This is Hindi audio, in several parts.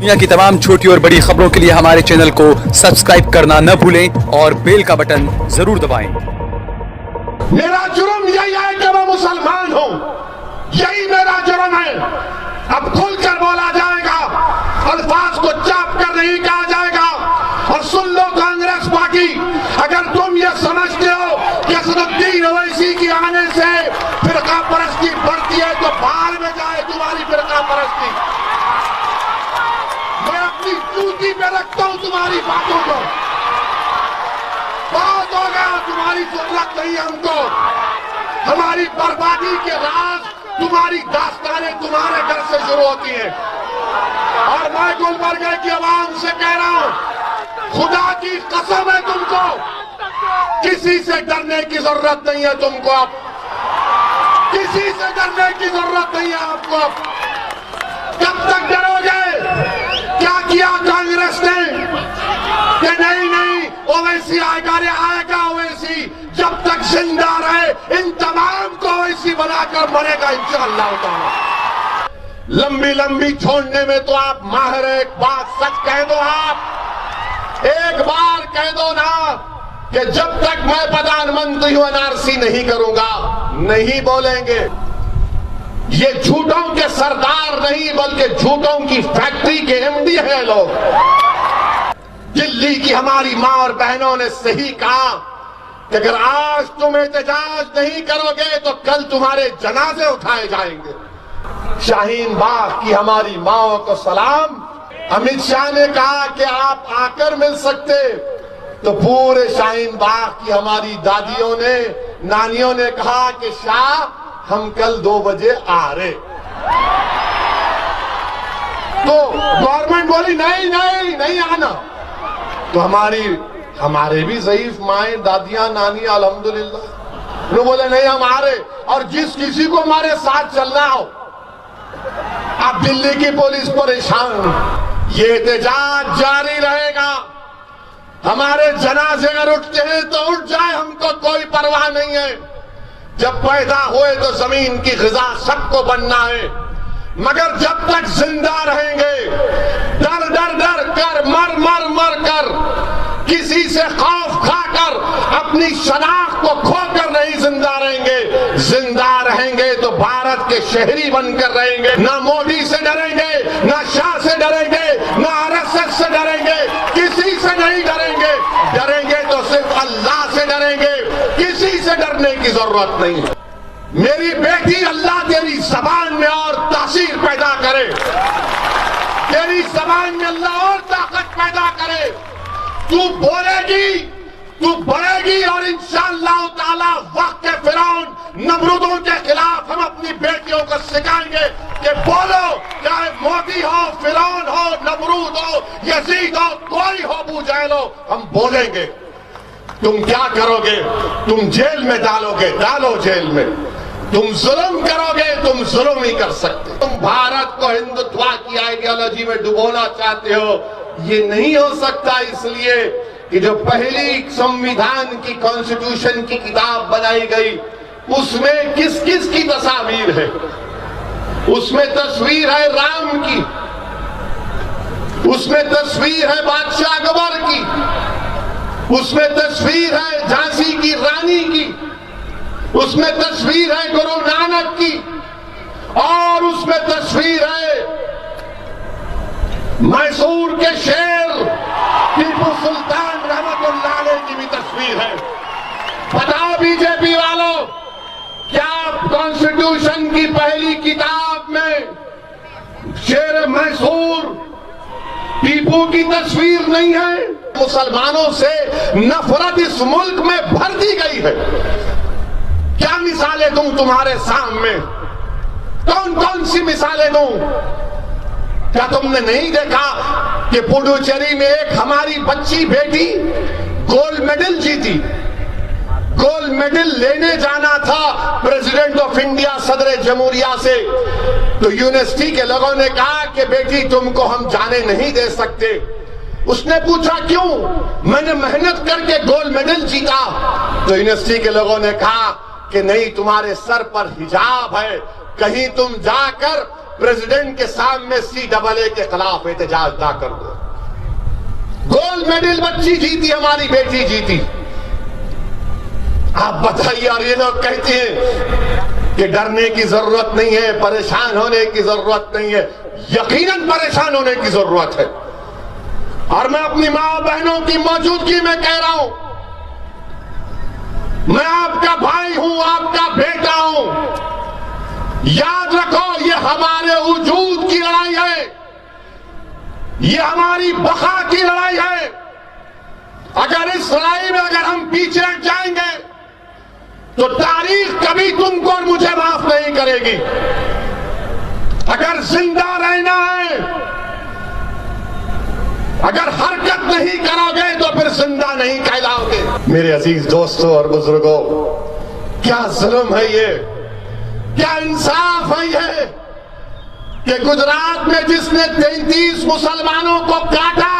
दुनिया की तमाम छोटी और बड़ी खबरों के लिए हमारे चैनल को सब्सक्राइब करना न भूलें और बेल का बटन जरूर दबाएं। मेरा जुर्म यही है कि मैं मुसलमान हूं, यही मेरा जुर्म है। अब खुलकर बोला जाएगा, अल्फाज को चाप कर नहीं कहा जाएगा। और सुन लो कांग्रेस पार्टी, अगर तुम ये समझते हो कि असदुद्दीन ओवैसी की आने से फिरका परस्ती बढ़ती है तो बाहर में जाए तुम्हारी फिरका परस्ती। मैं अपनी जूती पे रखता हूं तुम्हारी बातों को। बहुत हो गया, तुम्हारी जरूरत नहीं हमको। हमारी बर्बादी के राज, तुम्हारी दास्तानें तुम्हारे घर से शुरू होती हैं। और मैं गुलबर्गे की आवाम से कह रहा हूं, खुदा की कसम है तुमको, किसी से डरने की जरूरत नहीं है तुमको। अब किसी से डरने की जरूरत नहीं है आपको। कब तक डरोगे? क्या किया कांग्रेस ने कि नहीं ओवैसी आएगा, रे आएगा ओवैसी। जब तक जिंदा रहे इन तमाम को ओवैसी बनाकर मरेगा इंशाअल्लाह ताला। लंबी लंबी छोड़ने में तो आप माहिर हैं। एक बात सच कह दो, आप एक बार कह दो ना कि जब तक मैं प्रधानमंत्री हूं एनआरसी नहीं करूंगा। नहीं बोलेंगे। ये झूठों के सरदार नहीं बल्कि झूठों की फैक्ट्री के एमडी हैं लोग। दिल्ली की हमारी मां और बहनों ने सही कहा कि अगर आज तुम एहतजाज नहीं करोगे तो कल तुम्हारे जनाजे उठाए जाएंगे। शाहीन बाग की हमारी माओ को सलाम। अमित शाह ने कहा कि आप आकर मिल सकते, तो पूरे शाहीन बाग की हमारी दादियों ने, नानियों ने कहा कि शाह हम कल 2 बजे आ रहे। तो गवर्नमेंट बोली नहीं आना। तो हमारे भी ज़ईफ माएं, दादियां, नानी अल्हम्दुलिल्लाह वो बोले नहीं हम आ रहे। और जिस किसी को हमारे साथ चलना हो, अब दिल्ली की पुलिस परेशान, ये एहतजाज जारी रहेगा। हमारे जनाजे अगर उठते हैं तो उठ जाए, हमको कोई परवाह नहीं है। जब पैदा हुए तो जमीन की ग़िज़ा सबको बनना है, मगर जब तक जिंदा रहेंगे डर डर डर कर, मर कर, किसी से खौफ खाकर, अपनी शनाख्त को खोकर नहीं जिंदा रहेंगे। जिंदा रहेंगे तो भारत के शहरी बनकर रहेंगे। ना मोदी से डरेंगे, ना शाह से डरेंगे, ना आरएसएस से डरेंगे, किसी से नहीं डरेंगे। डरेंगे तो सिर्फ अल्लाह से डरेंगे, किसी से डरने की जरूरत नहीं है। मेरी बेटी, अल्लाह तेरी जबान में और तासीर पैदा करे, तेरी जबान में अल्लाह और ताकत पैदा करे। तू बोलेगी, तू बढ़ेगी और इंशाअल्लाह ताला वक्त के फिरौन नमरूदों के खिलाफ हम अपनी बेटियों को सिखाएंगे कि बोलो, चाहे मोदी हो, फिरौन हो, नमरूद हो, यजीद हो, कोई हो, अबू जहल हो, हम बोलेंगे। तुम क्या करोगे? तुम जेल में डालोगे, डालो जेल में। तुम जुल्म करोगे, तुम जुल्म ही कर सकते। तुम भारत को हिंदुत्व की आइडियोलॉजी में डुबोना चाहते हो, ये नहीं हो सकता। इसलिए कि जो पहली संविधान की कॉन्स्टिट्यूशन की किताब बनाई गई, उसमें किस किस की तस्वीर है? उसमें तस्वीर है राम की, उसमें तस्वीर है बादशाह अकबर की, उसमें तस्वीर है झांसी की रानी की, उसमें तस्वीर है गुरु नानक की, और उसमें तस्वीर है मैसूर के शेर टीपू सुल्तान रहमतुल्लाह अलैह की भी तस्वीर है। बताओ बीजेपी वालों, क्या कॉन्स्टिट्यूशन की पहली किताब में शेर मैसूर टीपू की तस्वीर नहीं है? मुसलमानों से नफरत इस मुल्क में भर दी गई है। क्या मिसालें दूं तुम्हारे सामने? कौन कौन सी मिसालें दूं? क्या तुमने नहीं देखा कि पुडुचेरी में एक हमारी बच्ची बेटी गोल्ड मेडल जीती? गोल्ड मेडल लेने जाना था प्रेसिडेंट ऑफ इंडिया, सदर जमहूरिया से, तो यूनिवर्सिटी के लोगों ने कहा कि बेटी तुमको हम जाने नहीं दे सकते। उसने पूछा क्यों? मैंने मेहनत करके गोल्ड मेडल जीता। तो यूनिवर्सिटी के लोगों ने कहा कि नहीं, तुम्हारे सर पर हिजाब है, कहीं तुम जाकर प्रेसिडेंट के सामने CAA के खिलाफ एहतजाज ना कर दो। गोल्ड मेडल बच्ची जीती, हमारी बेटी जीती। आप बताइए, और ये लोग कहते हैं कि डरने की जरूरत नहीं है, परेशान होने की जरूरत नहीं है। यकीनन परेशान होने की जरूरत है। और मैं अपनी मां बहनों की मौजूदगी में कह रहा हूं, मैं आपका भाई हूं, आपका बेटा हूं। याद रखो, ये हमारे वजूद की लड़ाई है, ये हमारी बका की लड़ाई है। अगर इस लड़ाई में अगर हम पीछे हट जाएंगे तो तारीख कभी तुमको और मुझे माफ नहीं करेगी। अगर जिंदा रहना है, अगर हरकत नहीं करोगे तो फिर जिंदा नहीं कहलाओगे। मेरे अजीज दोस्तों और बुजुर्गों, क्या जुल्म है ये, क्या इंसाफ है ये कि गुजरात में जिसने 33 मुसलमानों को काटा,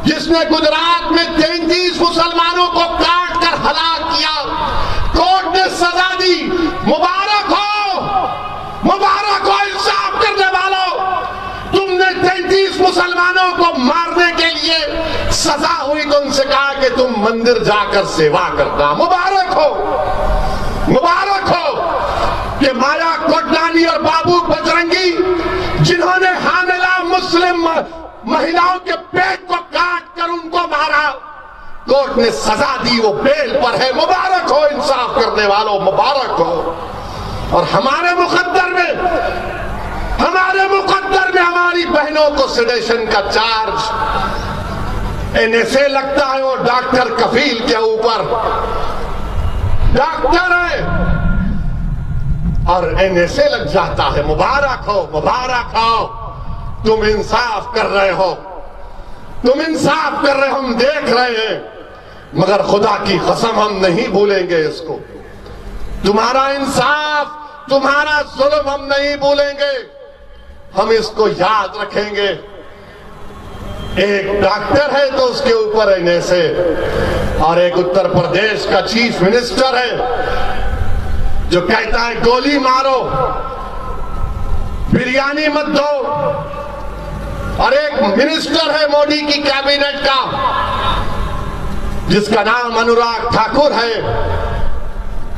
जिसने गुजरात में 33 मुसलमानों को काट कर हलाक किया, कोर्ट ने सजा दी। मुबारक हो, मुबारक हो इंसाफ करने वालों। तुमने 33 मुसलमानों को मारने के लिए सजा हुई तो उनसे कहा कि तुम मंदिर जाकर सेवा करना। मुबारक हो, मुबारक हो कि माया कोटलानी और बाबू बजरंगी, जिन्होंने हामिला मुस्लिम महिलाओं के पेट को काट कर उनको मारा, कोर्ट ने सजा दी, वो बेल पर है। मुबारक हो इंसाफ करने वालों, मुबारक हो। और हमारे मुकद्दर में हमारी बहनों को सेडेशन का चार्ज NSA लगता है, वो डॉक्टर कफील के ऊपर डॉक्टर है और NSA लग जाता है। मुबारक हो, मुबारक हो, तुम इंसाफ कर रहे हो, तुम इंसाफ कर रहे हो, हम देख रहे हैं। मगर खुदा की कसम हम नहीं भूलेंगे इसको। तुम्हारा इंसाफ, तुम्हारा जुल्म हम नहीं भूलेंगे, हम इसको याद रखेंगे। एक डॉक्टर है तो उसके ऊपर NSA, और एक उत्तर प्रदेश का चीफ मिनिस्टर है जो कहता है गोली मारो, बिरयानी मत दो। और एक मिनिस्टर है मोदी की कैबिनेट का जिसका नाम अनुराग ठाकुर है,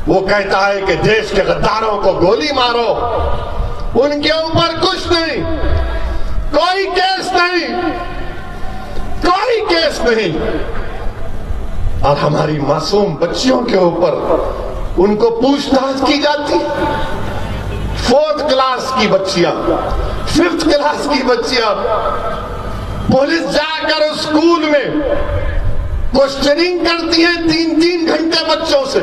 वो कहता है कि देश के गद्दारों को गोली मारो। उनके ऊपर कुछ नहीं, कोई केस नहीं, कोई केस नहीं। और हमारी मासूम बच्चियों के ऊपर उनको पूछताछ की जाती। 4th क्लास की बच्चियां, 5th क्लास की बच्चियां, पुलिस जाकर स्कूल में क्वेश्चनिंग करती है 3-3 घंटे बच्चों से।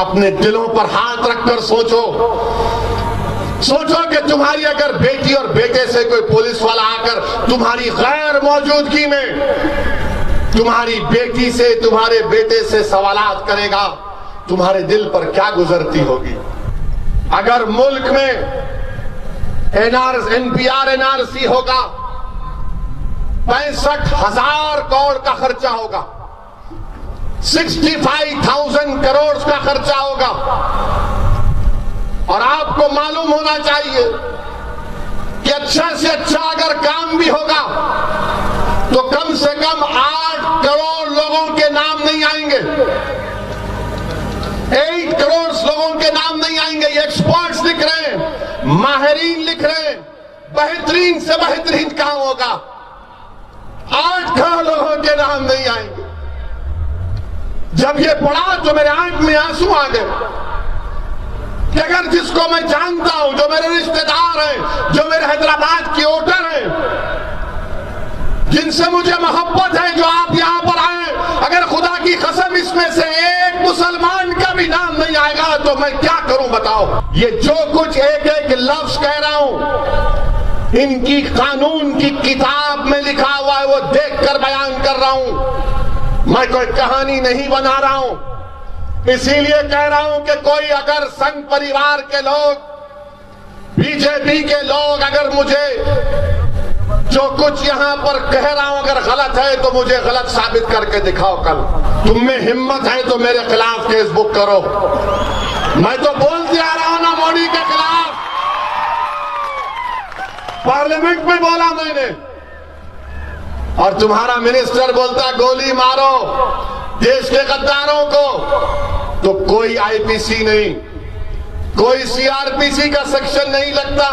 अपने दिलों पर हाथ रखकर सोचो, सोचो कि तुम्हारी अगर बेटी और बेटे से कोई पुलिस वाला आकर तुम्हारी गैर मौजूदगी में तुम्हारी बेटी से, तुम्हारे बेटे से सवालात करेगा, तुम्हारे दिल पर क्या गुजरती होगी। अगर मुल्क में NPR NRC होगा, 65,000 करोड़ का खर्चा होगा, 65,000 करोड़ का खर्चा होगा। और आपको मालूम होना चाहिए कि अच्छा से अच्छा अगर काम भी होगा तो कम से कम 8 करोड़ लोगों के नाम नहीं आएंगे, 8 करोड़ लोगों के नाम नहीं आएंगे। एक्सपर्ट्स लिख रहे हैं, माहिरीन लिख रहे हैं, बेहतरीन से बेहतरीन काम होगा, 8 करोड़ लोगों के नाम नहीं आएंगे। जब ये पढ़ा तो मेरे आंख में आंसू आ गए कि अगर जिसको मैं जानता हूं, जो मेरे रिश्तेदार हैं, जो मेरे हैदराबाद की वोटर हैं, जिनसे मुझे मोहब्बत है, जो आप यहां पर आए, अगर खुदा की कसम इसमें से एक मुसलमान का भी नाम नहीं आएगा तो मैं क्या करूं बताओ। ये जो कुछ एक एक लफ्ज कह रहा हूं, इनकी कानून की किताब में लिखा हुआ है, वो देखकर बयान कर रहा हूं। मैं कोई कहानी नहीं बना रहा हूं। इसीलिए कह रहा हूं कि कोई अगर संघ परिवार के लोग, बीजेपी के लोग अगर मुझे जो कुछ यहां पर कह रहा हूं अगर गलत है तो मुझे गलत साबित करके दिखाओ। कल तुम में हिम्मत है तो मेरे खिलाफ केस बुक करो। मैं तो बोलते आ रहा हूं ना मोदी के खिलाफ, पार्लियामेंट में बोला मैंने, और तुम्हारा मिनिस्टर बोलता गोली मारो देश के गद्दारों को, तो कोई आईपीसी नहीं, कोई सीआरपीसी का सेक्शन नहीं लगता,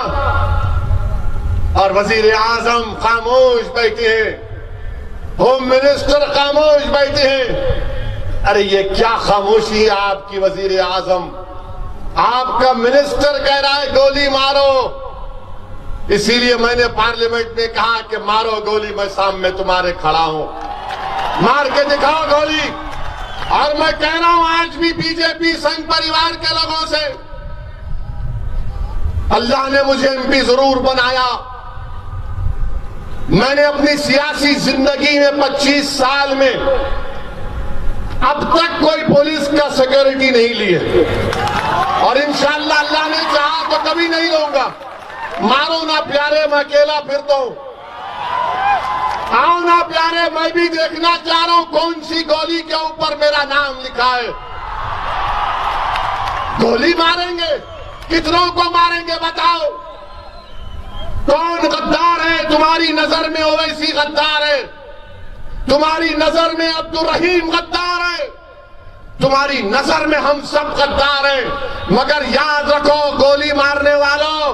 और वजीर आजम खामोश बैठे हैं, होम मिनिस्टर खामोश बैठे हैं। अरे ये क्या खामोशी है आपकी वजीर आजम? आपका मिनिस्टर कह रहा है गोली मारो, इसीलिए मैंने पार्लियामेंट में कहा कि मारो गोली, मैं सामने तुम्हारे खड़ा हूं, मार के दिखाओ गोली। और मैं कह रहा हूं आज भी बीजेपी संघ परिवार के लोगों से, अल्लाह ने मुझे एमपी जरूर बनाया, मैंने अपनी सियासी जिंदगी में 25 साल में अब तक कोई पुलिस का सिक्योरिटी नहीं ली है, और इंशाअल्लाह अल्लाह ने चाहा तो कभी नहीं लूंगा। मारो ना प्यारे, मैं अकेला फिरता हूं, आओ ना प्यारे, मैं भी देखना चाह रहा हूं कौन सी गोली के ऊपर मेरा नाम लिखा है। गोली मारेंगे, कितनों को मारेंगे बताओ? कौन गद्दार है तुम्हारी नजर में? ओवैसी गद्दार है तुम्हारी नजर में, अब्दुल रहीम गद्दार है तुम्हारी नजर में, हम सब गद्दार हैं। मगर याद रखो गोली मारने वालों,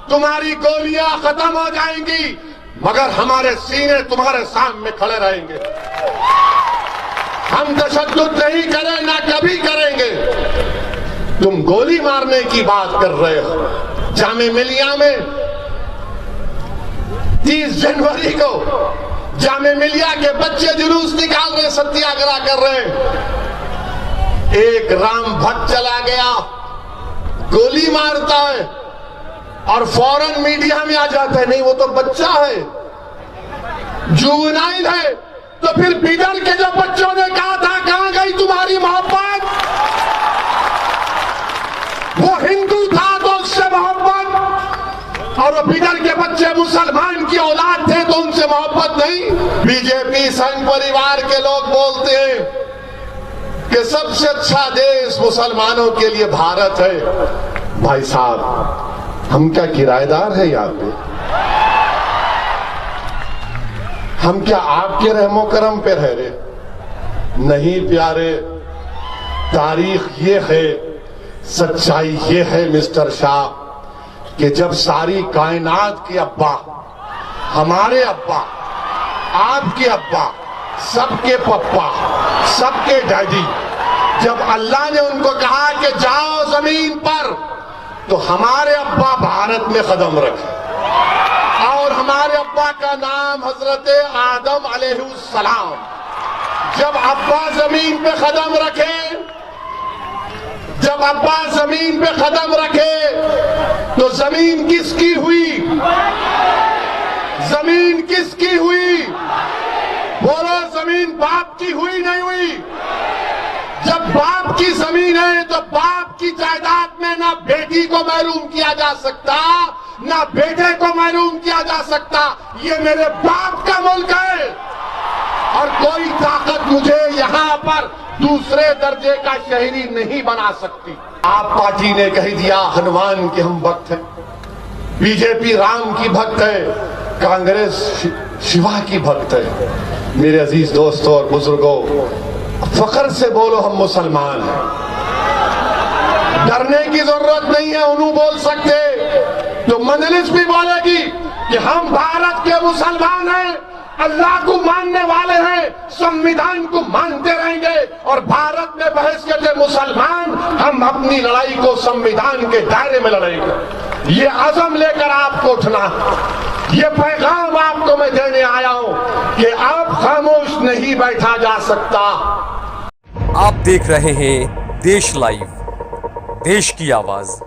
तुम्हारी गोलियां खत्म हो जाएंगी, मगर हमारे सीने तुम्हारे सामने खड़े रहेंगे। हम तशद्दुद नहीं करें, ना कभी करेंगे। तुम गोली मारने की बात कर रहे हो। जामे मिलिया में 30 जनवरी को जामे मिलिया के बच्चे जुलूस निकाल रहे, सत्याग्रह कर रहे, एक राम भक्त चला गया, गोली मारता है और फौरन मीडिया में आ जाता है, नहीं वो तो बच्चा है, जुवेनाइल है। तो फिर बिदर के जो बच्चों ने कहा था कहां गई तुम्हारी मोहब्बत? वो हिंदू था तो उससे मोहब्बत, और वो बिदर के बच्चे मुसलमान की औलाद थे तो उनसे मोहब्बत नहीं। बीजेपी संघ परिवार के लोग बोलते हैं कि सबसे अच्छा देश मुसलमानों के लिए भारत है। भाई साहब, हम क्या किराएदार है यहाँ पे? हम क्या आपके रहमो करम पे रह रहे? नहीं प्यारे, तारीख ये है, सच्चाई ये है मिस्टर शाह, कि जब सारी कायनात के अब्बा, हमारे अब्बा, आपके अब्बा, सबके पप्पा, सबके डैडी, जब अल्लाह ने उनको कहा कि जाओ जमीन पर, तो हमारे अब्बा भारत में कदम रखे, और हमारे अब्बा का नाम हजरत आदम अलैहिस्सलाम। जब अब्बा जमीन पे कदम रखे, जब अब्बा जमीन पे कदम रखे, तो जमीन किसकी हुई? जमीन किसकी हुई? बोलो, जमीन बाप की हुई नहीं हुई? जब बाप की जमीन है तो बाप की जायदाद में ना बेटी को महरूम किया जा सकता, ना बेटे को महरूम किया जा सकता। ये मेरे बाप का मुल्क है, और कोई ताकत मुझे यहाँ पर दूसरे दर्जे का शहरी नहीं बना सकती। आप पार्टी ने कह दिया हनुमान के हम भक्त हैं, बीजेपी राम की भक्त है, कांग्रेस शिवा की भक्त है। मेरे अजीज दोस्तों और बुजुर्गों, फख्र से बोलो हम मुसलमान हैं, डरने की जरूरत नहीं है। उन्होंने बोल सकते तो मजलिस भी बोलेगी कि हम भारत के मुसलमान हैं, अल्लाह को मानने वाले हैं, संविधान को मानते रहेंगे, और भारत में बहैसियत मुसलमान हम अपनी लड़ाई को संविधान के दायरे में लड़ेंगे। ये अज़म लेकर आपको उठना, ये पैगाम आपको मैं देने आया हूं कि अब खामोश नहीं बैठा जा सकता। आप देख रहे हैं देश लाइव, देश की आवाज।